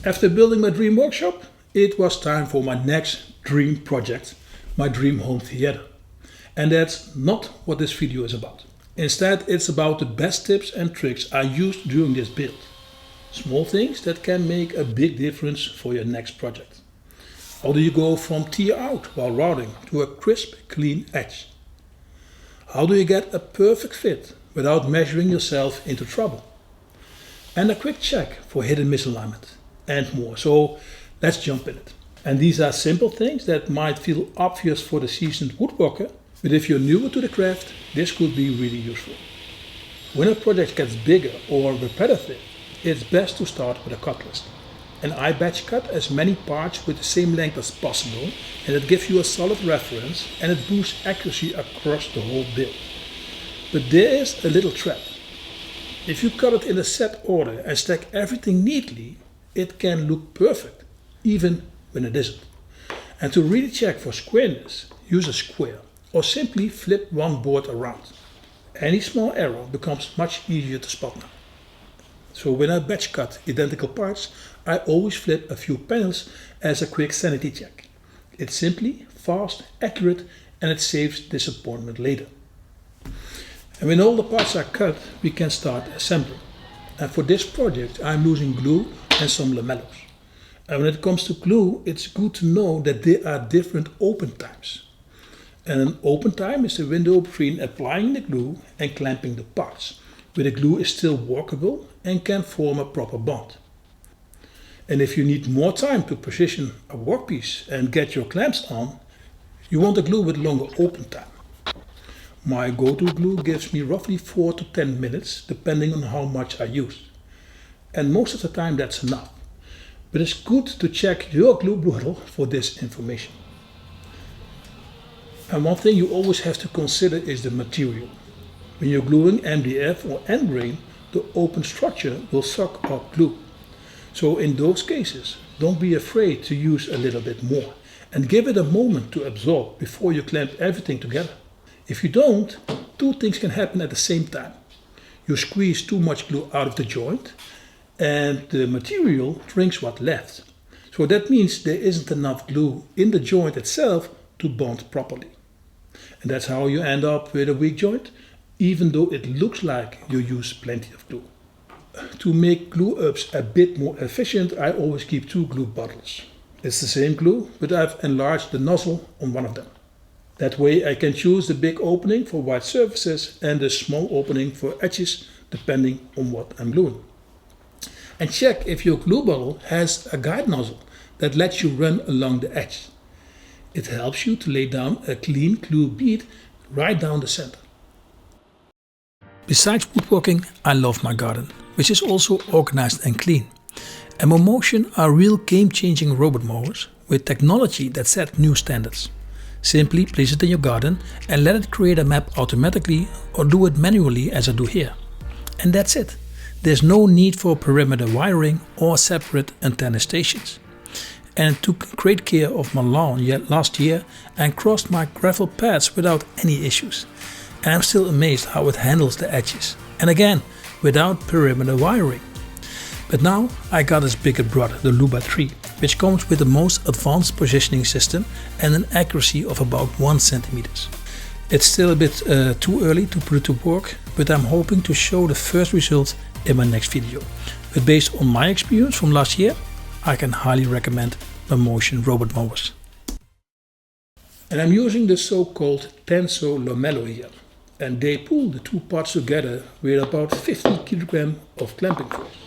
After building my dream workshop, it was time for my next dream project, my dream home theater. And that's not what this video is about. Instead, it's about the best tips and tricks I used during this build. Small things that can make a big difference for your next project. How do you go from tear out while routing to a crisp, clean edge? How do you get a perfect fit without measuring yourself into trouble? And a quick check for hidden misalignment and more. So let's jump in it. And these are simple things that might feel obvious for the seasoned woodworker, but if you're newer to the craft, this could be really useful. When a project gets bigger or repetitive, it's best to start with a cut list. And I batch cut as many parts with the same length as possible, and it gives you a solid reference and it boosts accuracy across the whole build. But there is a little trap. If you cut it in a set order and stack everything neatly, it can look perfect, even when it isn't. And to really check for squareness, use a square or simply flip one board around. Any small error becomes much easier to spot now. So when I batch cut identical parts, I always flip a few panels as a quick sanity check. It's simply, fast, accurate, and it saves disappointment later. And when all the parts are cut, we can start assembling. And for this project, I'm using glue and some lamellos. And when it comes to glue, it's good to know that there are different open times. And an open time is the window between applying the glue and clamping the parts, where the glue is still workable and can form a proper bond. And if you need more time to position a workpiece and get your clamps on, you want a glue with longer open time. My go-to glue gives me roughly 4 to 10 minutes, depending on how much I use. And most of the time that's enough. But it's good to check your glue bottle for this information. And one thing you always have to consider is the material. When you're gluing MDF or end grain, the open structure will suck up glue. So in those cases, don't be afraid to use a little bit more and give it a moment to absorb before you clamp everything together. If you don't, two things can happen at the same time. You squeeze too much glue out of the joint and the material drinks what's left. So that means there isn't enough glue in the joint itself to bond properly. And that's how you end up with a weak joint, even though it looks like you use plenty of glue. To make glue ups a bit more efficient, I always keep 2 glue bottles. It's the same glue, but I've enlarged the nozzle on one of them. That way I can choose the big opening for wide surfaces and the small opening for edges, depending on what I'm gluing. And check if your glue bottle has a guide nozzle that lets you run along the edge. It helps you to lay down a clean glue bead right down the center. Besides woodworking, I love my garden, which is also organized and clean. And Mammotion are real game-changing robot mowers with technology that sets new standards. Simply place it in your garden and let it create a map automatically or do it manually as I do here. And that's it. There's no need for perimeter wiring or separate antenna stations. And it took great care of my lawn last year and crossed my gravel paths without any issues. And I'm still amazed how it handles the edges. And again, without perimeter wiring. But now I got its bigger brother, the Luba 3, which comes with the most advanced positioning system and an accuracy of about 1 cm. It's still a bit too early to put it to work, but I'm hoping to show the first results in my next video. But based on my experience from last year, I can highly recommend Mammotion robot mowers. And I'm using the so-called Tenso lamello here. And they pull the 2 parts together with about 50 kg of clamping force.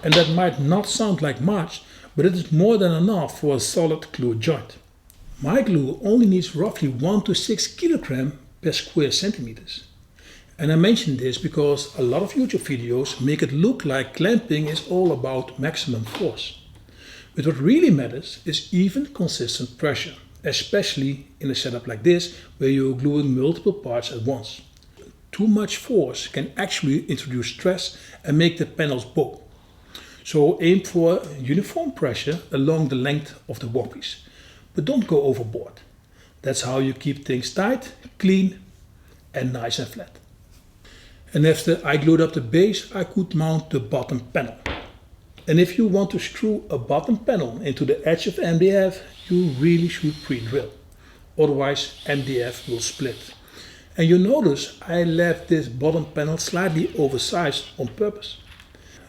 And that might not sound like much, but it is more than enough for a solid glue joint. My glue only needs roughly 1 to 6 kg per square centimeters. And I mention this because a lot of YouTube videos make it look like clamping is all about maximum force. But what really matters is even consistent pressure, especially in a setup like this where you're gluing multiple parts at once. Too much force can actually introduce stress and make the panels bow. So aim for uniform pressure along the length of the workpiece, but don't go overboard. That's how you keep things tight, clean and nice and flat. And after I glued up the base, I could mount the bottom panel. And if you want to screw a bottom panel into the edge of MDF, you really should pre-drill. Otherwise MDF will split. And you notice I left this bottom panel slightly oversized on purpose.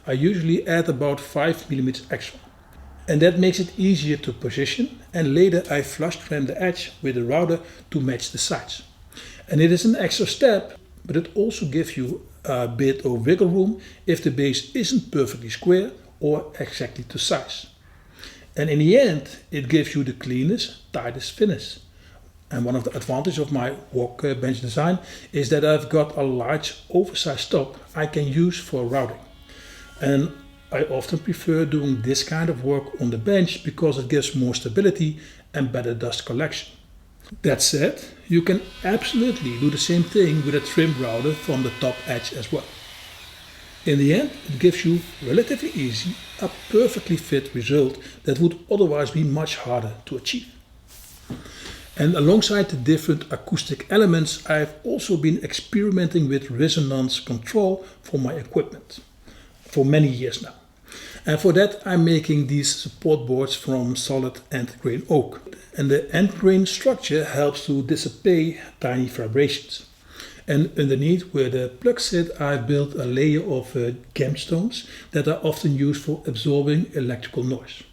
I usually add about 5 mm extra. And that makes it easier to position, and later I flush trim the edge with a router to match the sides. And it is an extra step, but it also gives you a bit of wiggle room if the base isn't perfectly square or exactly to size. And in the end, it gives you the cleanest, tightest finish. And one of the advantages of my workbench design is that I've got a large oversized top I can use for routing. And I often prefer doing this kind of work on the bench because it gives more stability and better dust collection. That said, you can absolutely do the same thing with a trim router from the top edge as well. In the end, it gives you relatively easy, a perfectly fit result that would otherwise be much harder to achieve. And alongside the different acoustic elements, I've also been experimenting with resonance control for my equipment for many years now. And for that I'm making these support boards from solid end grain oak. And the end grain structure helps to dissipate tiny vibrations. And underneath where the plugs sit, I built a layer of gemstones that are often used for absorbing electrical noise.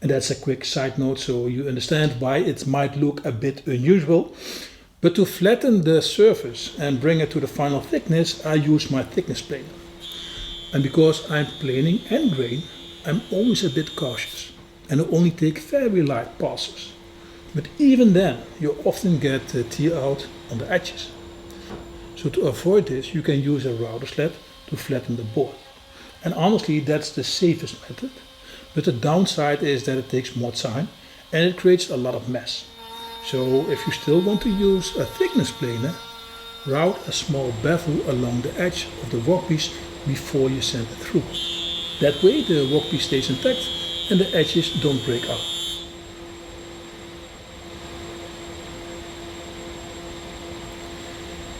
And that's a quick side note so you understand why it might look a bit unusual. But to flatten the surface and bring it to the final thickness, I use my thickness planer. And because I'm planing end grain, I'm always a bit cautious and I only take very light passes. But even then, you often get tear out on the edges. So to avoid this, you can use a router sled to flatten the board. And honestly, that's the safest method. But the downside is that it takes more time and it creates a lot of mess. So if you still want to use a thickness planer, route a small bevel along the edge of the workpiece before you send it through. That way the workpiece stays intact and the edges don't break out.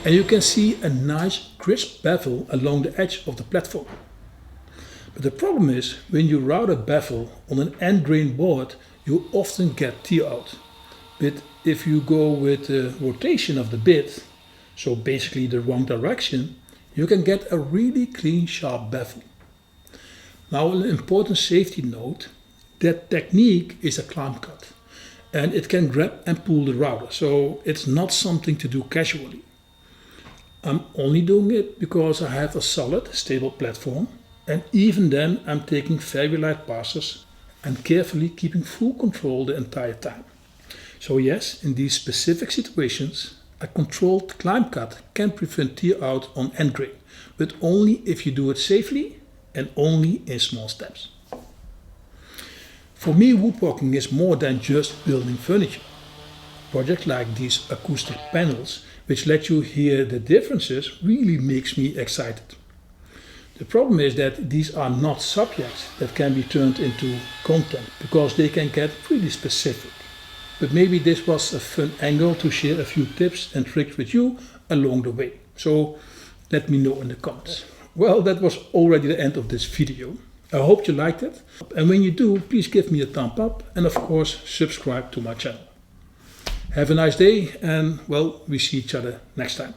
And you can see a nice crisp bevel along the edge of the platform. But the problem is, when you route a bevel on an end grain board, you often get tear out. But if you go with the rotation of the bit, so basically the wrong direction, you can get a really clean, sharp bevel. Now an important safety note, that technique is a climb cut. And it can grab and pull the router, so it's not something to do casually. I'm only doing it because I have a solid, stable platform, and even then I'm taking very light passes and carefully keeping full control the entire time. So yes, in these specific situations, a controlled climb cut can prevent tear out on end grain, but only if you do it safely and only in small steps. For me, woodworking is more than just building furniture. Projects like these acoustic panels, which let you hear the differences, really makes me excited. The problem is that these are not subjects that can be turned into content, because they can get pretty specific. But maybe this was a fun angle to share a few tips and tricks with you along the way. So let me know in the comments. Well, that was already the end of this video. I hope you liked it. And when you do, please give me a thumb up and of course subscribe to my channel. Have a nice day and well, we see each other next time.